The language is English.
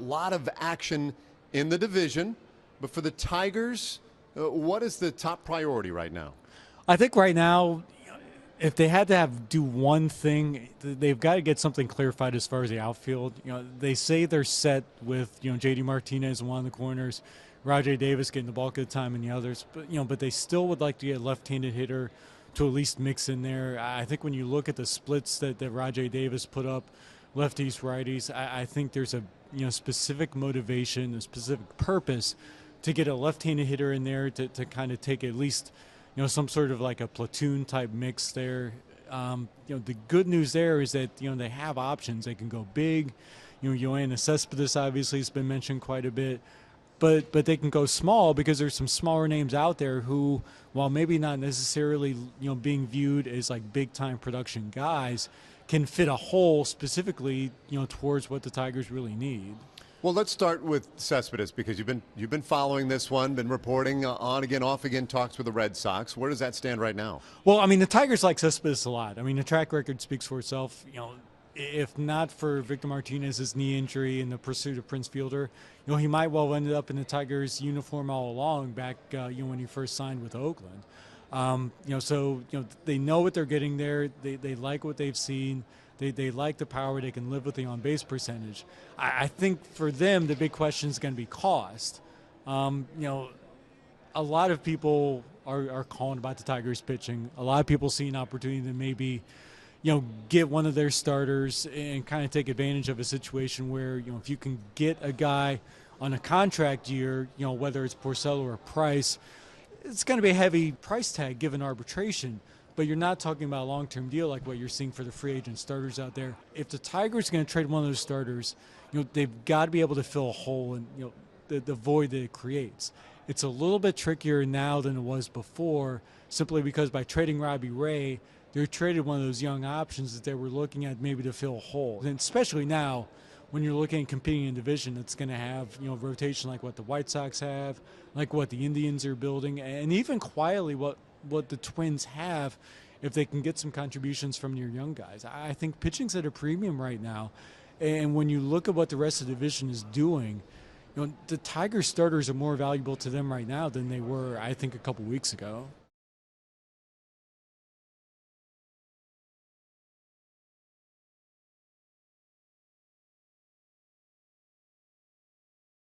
lot of action in the division. But for the Tigers, what is the top priority right now? I think right now, if they had to do one thing, they've got to get something clarified as far as the outfield. They say they're set with JD Martinez in one of the corners, Rajai Davis getting the bulk of the time, and the others. But they still would like to get a left-handed hitter to at least mix in there. I think when you look at the splits that Rajai Davis put up, lefties, righties, I think there's a specific motivation, a specific purpose to get a left-handed hitter in there to kind of take at least some sort of like a platoon type mix there. The good news there is that they have options. They can go big. Yoenis Cespedes obviously has been mentioned quite a bit, but they can go small because there's some smaller names out there who, while maybe not necessarily being viewed as like big time production guys, can fit a hole specifically towards what the Tigers really need. Well, let's start with Cespedes because you've been following this one, been reporting on again, off again talks with the Red Sox. Where does that stand right now? Well, I mean, the Tigers like Cespedes a lot. I mean, the track record speaks for itself. If not for Victor Martinez's knee injury in the pursuit of Prince Fielder, he might well have ended up in the Tigers uniform all along back when he first signed with Oakland. So they know what they're getting there. They like what they've seen. They like the power. They can live with the on-base percentage. I think for them, the big question is going to be cost. A lot of people are calling about the Tigers pitching. A lot of people see an opportunity to maybe, get one of their starters and kind of take advantage of a situation where, if you can get a guy on a contract year, whether it's Porcello or Price, it's going to be a heavy price tag given arbitration. But you're not talking about a long-term deal like what you're seeing for the free agent starters out there. If the Tigers are going to trade one of those starters, they've got to be able to fill a hole in the void that it creates. It's a little bit trickier now than it was before, simply because by trading Robbie Ray, they traded one of those young options that they were looking at maybe to fill a hole. And especially now, when you're looking at competing in a division that's going to have rotation like what the White Sox have, like what the Indians are building, and even quietly what the Twins have if they can get some contributions from your young guys. I think pitching's at a premium right now. And when you look at what the rest of the division is doing, the Tigers starters are more valuable to them right now than they were, I think, a couple weeks ago.